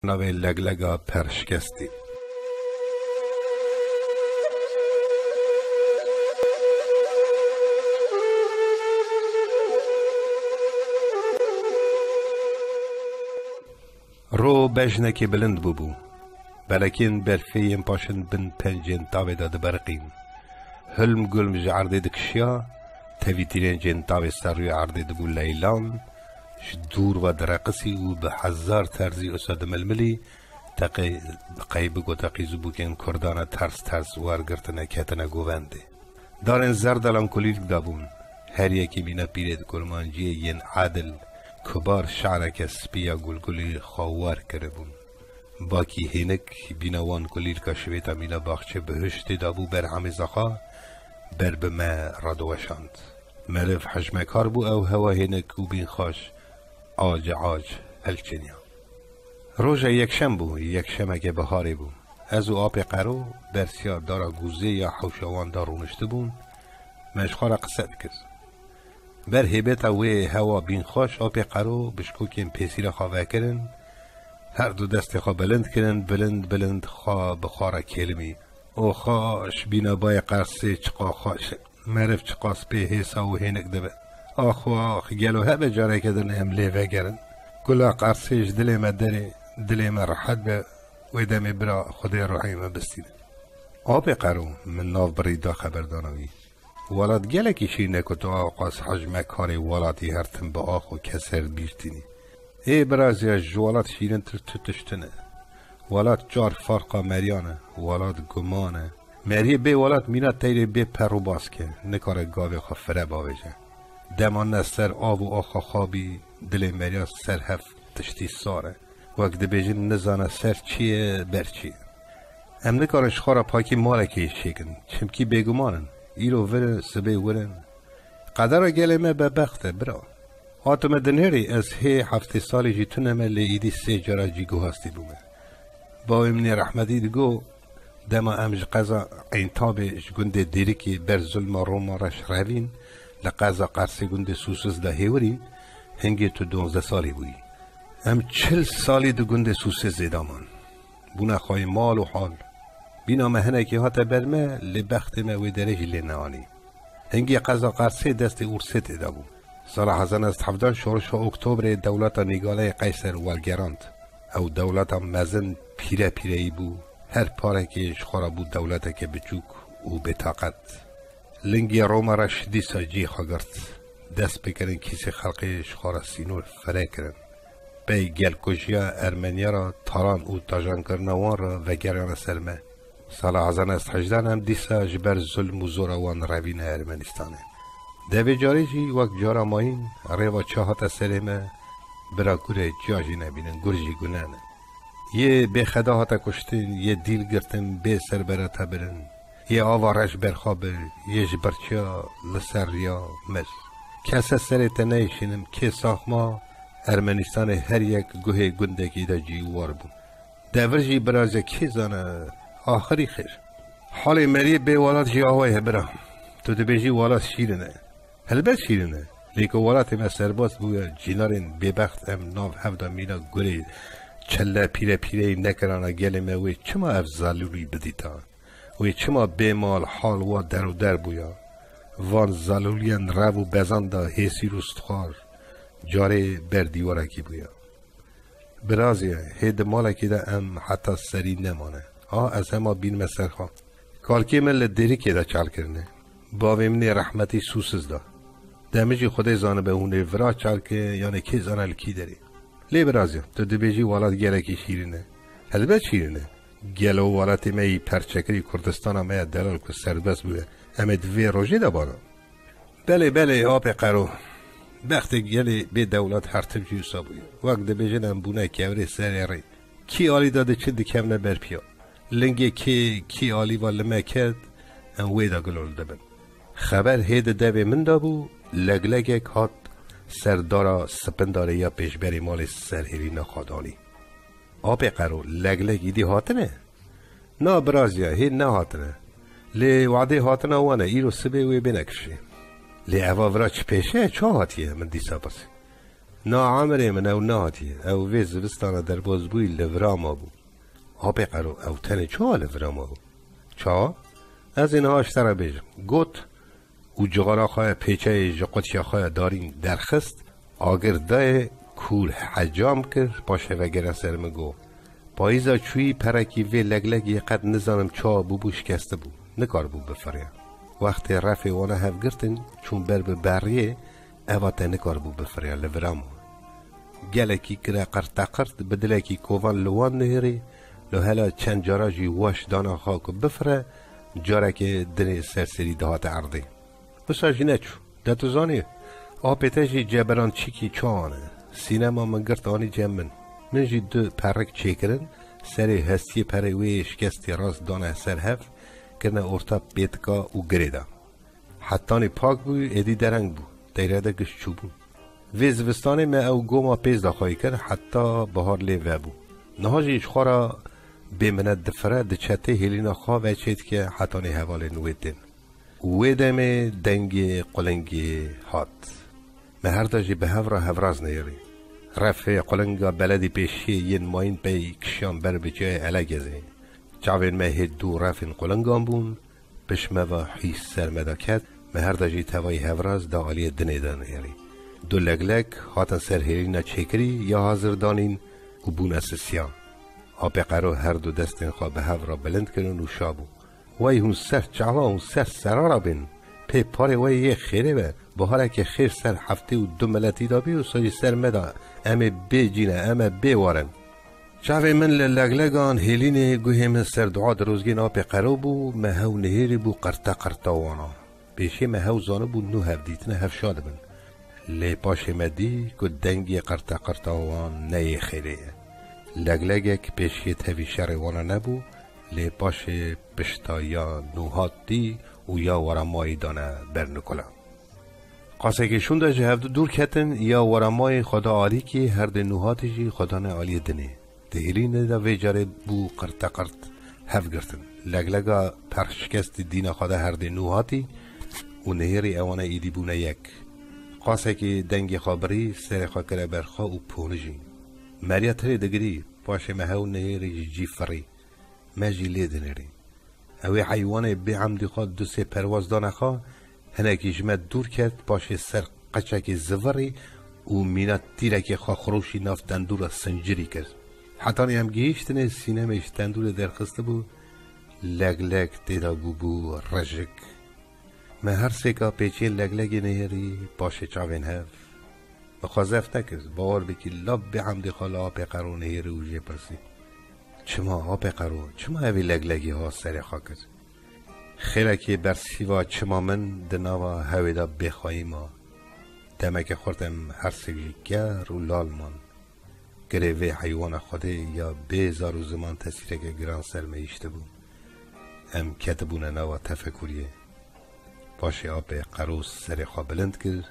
نوی لگلگا پرشکستی. رو بجنکی بلند ببو، بلکن برفیم پاشن بن پنجن تاوی داد برقین. هلم گلم جعرده دکشیا، تویترین جن تاوی سر روی عرده دبو لیلان، دور و درقسی و به هزار ترزی اسد ململی تقی بگو تقی زبو کن کردان ترس وارگرتنه کتنه گوونده. دارن زردالان کلیل دابون، هر یکی مینا پیرد کرمانجی ین عادل کبار شعرک سپیا گلگلی خوار کربون. باکی هنک بینوان کلیل کشویتا مینا باخچه بهشت دابو بر همه زخا بر به ما رادوشاند. مرف حجمکار بو او هوا هنک و بین خوش آج هلچنیا. روژا یکشم بو، یکشمه که بهاری بو. از او آب قرو برسیار دارا گوزه یا حوشوان دارونشته بون مشخار قصد کس. بر هیبت و هوا بین خوش آب قرو بشکو کن پیسی را خواه کرن، هر دو دست خواه بلند کرن، بلند خواه بخواه کلمی. او خوش بینا بای قرصه چقا خوش مرف چقاس به حیسا و هینک دبه. آخ گلو همه جاره که دل هم لیوه گرن. گلا قرصهش دل ما داره، دل ما راحت به و دمی برا خدای روحی ما بستیده. آب قرو من ناف بریدا خبردانوی. ولاد گله کشی نکتو آقاس حجمه کاری ولاتی هرتن با آخ و کسر بیشتینی. ای برازی جوالات شیرین تر تشتنه. ولاد جار فرقا مریانه، ولاد گمانه. مریه بی ولاد مینا تیره بی پرو باز که نکاره گاوی خواه فره باویجه. دمان سر آب و آخا خوابی دل مریا سر هفت تشتی ساره. وقت بیجن نزانه سر چیه بر چیه. هم نکارش خورا پاکی مالکی شکن چمکی بگمانن. ایرو ورن سبی ورن قدر گلمه به بخته برا. آتم دنهری از هی هفته سالی جی تونمه لیدی سه جارا جیگو هستی بومه. با امنی رحمتی دگو دما امج قضا این تابش گنده دیری که بر ظلم روما رش روین لقضا قرصی گنده سوسز ده هیوری هنگی تو 12 سالی بوی. ام 40 سالی دو گنده سوسز زیدامان. بونا خواهی مال و حال. بینا مهنه که هاته برمه لبخت ما و درج لنانی. هنگی قضا قرصی دست ارست دابو. سال 1917 شورش اکتبر دولت نیگاله قیصر والگراند. او دولت مزن پیره ای بو. هر پاره که خورا بود دولت که بچوک و بطاقت. لنگی روما را شدی ساجی خاگرد. دست بکرن کسی خلقش خورا سینور فره کرن. بی گلکوشیا ارمنیا را تاران و تاجان کرنوان را وگران سرمه. سال 1918 هم دیسا جبر ظلم و زوروان روین ارمنستانه. دوی جاری جی وقت جارا ماین ریوا چاهات سرمه برا گوره جاجی نبینن گرجی گنانه. یه به خدا هاتا کشتن، یه دیل گرتن به سر براتا برن، یه آوارش برخوابه، یه جبرچیا لسریا مز. کسا سر تنیشنم که ساخما ارمنستان هر یک گوه گندگی دا جیوار بون. دورجی برازه که زانه آخری خیر. حال مری به ولاد جی آوائه برا. تو دبیجی ولاد شیرنه. هلبت شیرنه. لیکو ولاد ما سرباز بویا جینارین ببخت ام ناف هفدا مینا گوری چله پیره نکرانه گلمه وی چما افزالوری بدیتا وی چما بیمال حال و در بویا وان زالولین رو و بزنده حیثی رستخار جاره بر دیوارکی بویا برازیه هید مالکی ده ام حتی سری نمانه از همه بین مسر خواه کالکی من لدری که ده چال کرنه باویمنی رحمتی سوسز ده دمیجی خود زانه به اونه ورا چال که یعنی که زانه لکی داری لی برازیم تو دبیجی والات گله کی شیرینه هلبت شیرینه گله و والات می پرچکری کردستان هم دلال که سربست بوده همه دوی روژه دا بانا بله آب قرو وقت گله به دولت هرتب جیوسا بوده وقت دبیجن هم بونه کهوری سر ری کی آلی داده چه دکم نبر پیا لنگی کی آلی والمه کرد هم ویدا گلول دبن خبر هید دوی من دا بو لگلگ هات سردارا سپنداره یا پیشبری مال سرهیری نخوادانی آب قرو لگلگی دی هاتنه نا برازیا هی نه هاتنه لی وعده هاتنه وانه ایرو سبه وی بنکشه لی اوا ورا چه پیشه چه هاتیه من دیسا بسی نا عمره من او نهاتی او ویز بستانه در باز بوی لوراما بو. آب قرو او تنه چا لوراما بو؟ چا؟ از این هاشتره بیجم گوت او جغارا خواه پیچه جقوتشا خواه دارین درخست آگر ده کور حجام کر باشه وگرن سرمه گو پاییزا چوی پرکی وی لگلگی قد نزانم چا بو شکسته بو نکار بو بفریا وقت رفع وانا هف گرتن چون بر به بریه اواتا نکار بو بفریا لورامو گلکی کرا قرت بدلکی کووان لوان نهری لو هلا چند جارا جی واش دانا خاکو بفره جارا که دنه سرسری دهات عرضی بساجی نچو دتو زانیه آپیتشی جبران چیکی چانه سینما من گرت آنی جمن من جی دو پرک چیکرن سری هستی پروی شکستی راست دانه سر هف کرنه ارتا بیتکا و گریدا حتانی پاک بو ادی درنگ بو دیراده گشت چو بو ویز وستانه ما او گوما پیز داخوی کرد حتی بهار لیوه بو نهاجیش خورا بمند دفره دچته هلینا خواه چید که حتانی حوال نویدن ویدم دنگی قلنگی هات مهر داجی به هفراز نیاری رفع قلنگا بلدی پیشی ین ماین بی کشان بر بجای علگزه چاوین مه دو رفع قلنگان بون بشمه و حیث سرمدا کد مهر داجی توای هفراز دا آلی دنیدان نیاری دو لگلگ هاتن سر هیرینا چکری یا حاضر دانین و بون اسسیان آب قرو هر دو دستین خواه به هفرا بلند کرن و شابو وای هون سر چعوا هون سر سرارا بین پی پاره وای یه خیره بر با حالا که خیر سر هفته و دو ملتی دابی و ساجی سر مدا امه بی جینه امه بی وارن چاوه من للگلگان هیلین گوه من سر دعا دروزگین آب قرو بو مهو نهیری بو قرطا وانا بیشی مهو زانه بو نو هف دیتنه هف شاده بن لی پاش مدی که دنگی قرطا وان نه خیره لگلگک پیشی توی شر وانا نبو لی پاش پشتا یا نوهات دی و یا ورمای دانه برنکلا قاسه که شونده جه هفته دور کتن یا ورمای خدا عالی که هر ده نوهاتشی خدا نه عالی دنه دهیلین ده ویجاره بو قرط هف گرتن لگلگا پرشکست دینا خدا هر ده نوهاتی و نهیری اوانه ایدی بونه یک قاسه که دنگ خابری سر خاکره برخوا و پونجی مریت هری دگری باشه مهو نهیری جی فری مجی لیده نری اوی حیوانه به عمدی خواد دو سه پرواز دانه خواه هنکی جمد دور کرد باشه سر قچک زوری و مینات تیرک خواه خروشی ناف دندور سنجری کرد حتی هم گیشتنه سینمش دندور درخسته بود لگ دیدا بو رجک من هر سکا پیچین لگ نهری باشه چاوین هف بخوازف نکرد باور بکی لب به عمدی خاله آب قرو نهری و جه پرسی چما آب قرو چما اوی لگلگی ها سر خاکر خیره که بر سیوا چما من دناوا هویدا بخواهی ما دمک خوردم هر سگی گر و لال من گره حیوان خوده یا بیزار و زمان تسیره که گران سرمه ایشته بود ام کتبونه نوا تفکریه باشه آب قرو سر خواه بلند کرد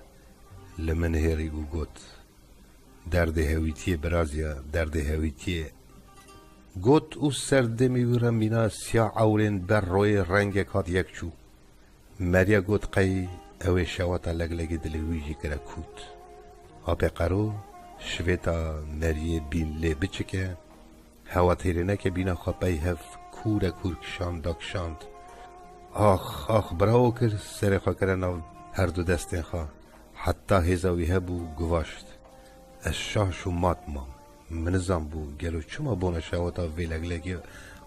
لمن هری او گوت درد هویتی برازیا درد هویتی گوت او سرده میورم مینا سیاه عورین بر روی رنگ کات یک چو مریا گوت قی اوی شواتا لگلگی دلویجی کرا کوت آب قرو شویتا مریه بین لی بچکه هوا تیرینه که بینا خواه بی هف کور کشاند داکشاند آخ براو کر سر خواه کرن هر دو دستین خواه حتی هزاوی هبو گواشت از شاهشو مات مام منظم بو گلو چما بونه شواتا ویلگلگی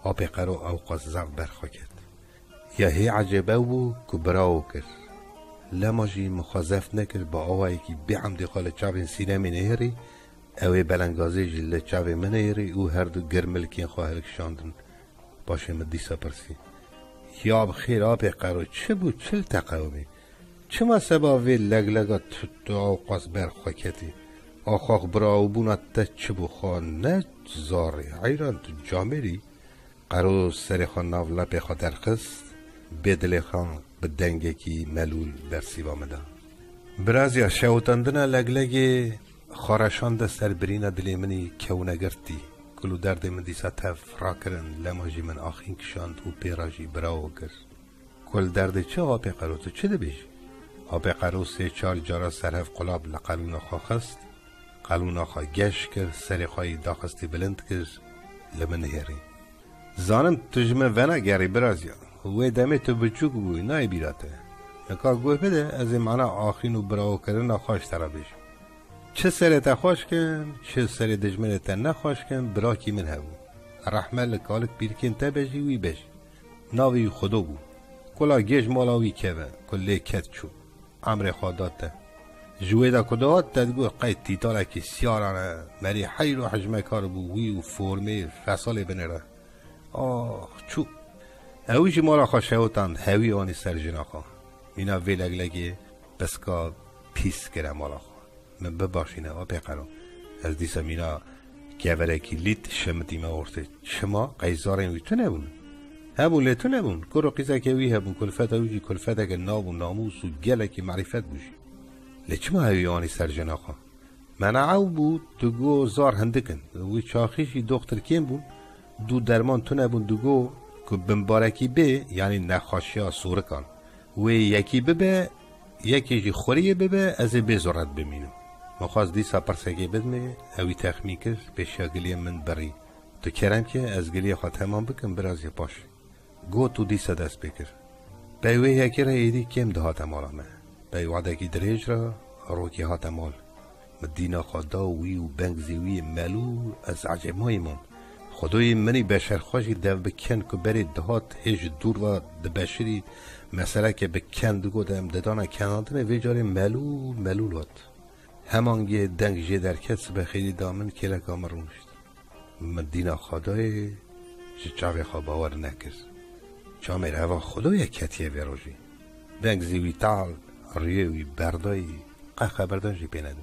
آب قرو اوقاس زغ برخوا کرد یا هی عجبه بو که براو کرد لما جی مخازف نکرد با آوائی که بی عمدی خال چاوین سینمی نهری اوی بلنگازی جل چاوی منهری او هر دو گرملکین خواهلک شاندن باشه مدیسا پرسی یا بخیر آب قرو چه بو چل تقاومی چما سبا وی لگلگا تو اوقاس برخوا کردی آخاق براو بونات تا چه بو خواه نه زاری حیران تو جامری قرو سر خواه ناو لپی خواه درخست بدل خواه به دنگه کی ملول برسی وامده برازیا شوتندنه لگلگی خارشان ده سر برین دلی منی کونه گرتی کلو درد من دیسا تف را کرن لماجی من آخین کشاند و پیراجی براو کرد کل درد چه آب قرو تو چه ده بیش؟ آب قرو سه چار جارا سرهف قلاب لقلون خواخست قلونا خوا گشت کرد سر خوای داخستی بلند کرد لمن هری زانم تجمه ونا گری برازیا و دمه تو بچوک بوی نای بیراته نکا گوه بده از این معنی آخرین و براو کردن خوش ترا بیش چه سرت خوش کن چه سر دجمنت نخوش کن برا کی من هبو رحمه لکالک بیرکن تا بجی وی بج ناوی خودو بو کلا گیج مالاوی که کلی کت چو امر خادات تا جوی دا کدات تدگو قید تیتالا که سیارانه مری حیر و حجمه کار بو وی و فرمه فصال بنره آخ چو اویش مالا خوشهوتان هوی آنی سر جناخا اینا ویلگ لگی بسکا پیس کرم مالا خوا من بباشینه و بقرم از دیسا مینا گوره کی لیت شمتی ما ورته شما قیزارین وی تو نبون هبون لیتو نبون کرو قیزه که وی هبون کلفت اویجی کلفت اگه ناب و ناموس و گله که معرفت بوشی لیچما هوی آنی سر جناخا منعو بود دگو زار هندکن وی چاخیشی دختر کیم بون دو درمان تو نبون دگو که بمبارکی به یعنی نخاشیا سوره کن و یکی ببه یکی خوریه ببه از بزرد بمینو مخواست دیسا پرسگی بدمه اوی تخمی کرد پیشا گلیه من بری تو کرم که از گلیه خواه تمام بکن برازی پاش گو تو دیسا دست بکر بیوه یکی را ایدی کم ده هات مالا مه بیوه دکی دریج را روکی هات مال مدینا خدا وی و بنگزی وی ملو از عجبای من خدای منی بشر خوشی دو بکن که بری دهات هیچ دور و دبشری مثلا که بکن دگو دم ددانا کناندنه ویجاری ملولات همانگه دنگ جه در کس بخیلی دامن که لکا مرونشت مدینا خدای چاوی خواه باور نکرد چامر هوا خدای کتیه ویروژی دنگ زیوی تال ریوی بردایی قه بردان جی پیندم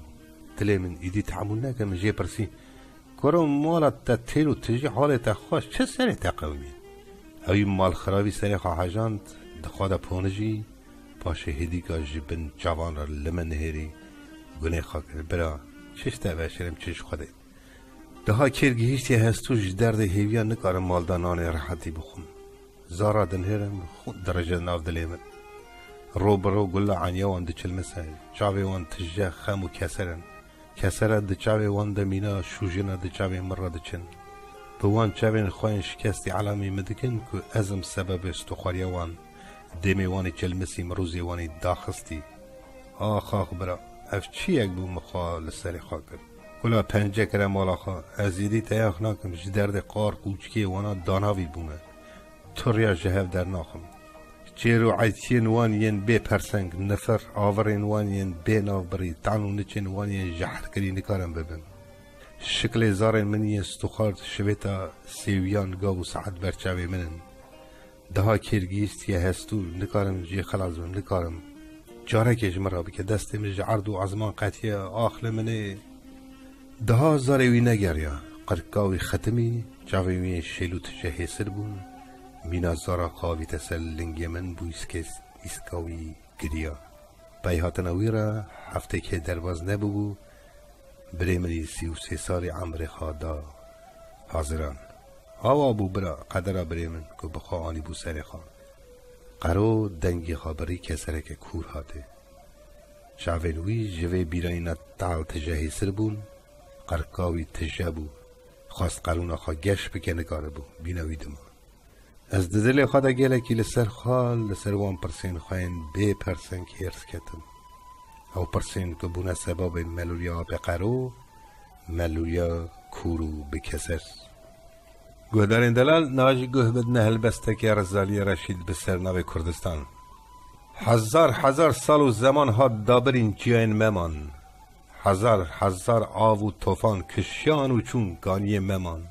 تلی من ایدی تعمول نکم جه پرسی کرم مالت تا تیلو تجی حالت خوش چه سری تقویمی اوی مال خرابی سری خواه جاند دخواه دا پونجی پاشه هدی که جبن جوان را لمن نهری گونه خواه کرد برا چش تا بشرم چش خوده ده کرگی هیچی هستوش درد هیویان نکارم مالدانان راحتی بخون زارا دنهرم خود درجه ناف دلیمن رو برو گل عنیوان ده چلمسه چاوی وان تجه خم و کسره ده چاوی وان ده مینا شوژنه ده چاوی مره ده چن بوان چاوین خواهن شکستی علامی مدکن که ازم سبب استخواری وان دمی وانی چلمسی مروزی وانی داخستی آخ برا اف چی یک بو مخواه لسری خواه کرد کلا پنجه کرم مالا خواه ازیدی تیاخ ناکم جدرد قار قوچکی وانا داناوی بونه توریا جهب در ناخم چیرو عیتین وان ین بی پرسنگ نفر آورین وان ین بی ناو بری تعنو نچین وان ین جحر کری نکارم ببین شکل زارن منی استخارد شویتا سیویان گاو ساعت برچاوی منن ده کرگیست یه هستو نکارم جی خلازم نکارم جاره کش مرا بکه دستم جعرد و عزمان قطیه آخل منه ده زاروی نگریا قرکاوی ختمی جاوی شیلو تجهی سر بون مینا زارا قاوی تسل لنگی من بویس که ایسکاوی گریا بیهاتن اویرا هفته که درواز نبو بریمنی 33 سالی عمر خوادا حاضران آوا بو برا قدرا بریمن که بخوا آنی بو سر خواه قرو دنگی خابری کسره که کور هاته شاولوی جوه بیراینا تال تجهی سر بون قرکاوی تجه بو خواست قرونا خواه گش بکنه کاره بو بینوی دما از دزل خواده گله که لسر خال لسر وان پرسین خواهین بی پرسین که ارس کتم او پرسین که بونه سباب ملولیا بقرو ملولیا کورو بکسر گوهدارین دلال نواجی گوه بدنه هلبسته که رزالی رشید به سرناو کردستان هزار سال و زمان ها دابرین جیان ممان هزار آو و توفان کشیان و چون گانی ممان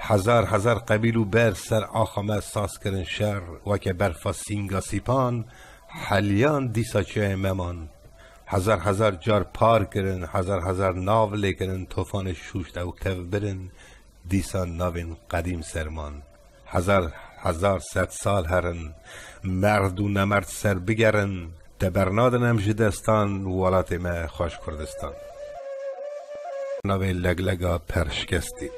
هزار قبیل و بر سر آخامه ساس کرن شر و که برفا سینگا سیپان حلیان دیسا جیان ممان هزار جار پار کرن هزار ناو لیکرن توفان شوشت او کف برن دیسا ناوین قدیم سرمان هزار 100 سال هرن مرد و نمرد سر بگرن دبرنادن امجدستان ولات ما خوش کردستان ناوی لگلگا پرشکستی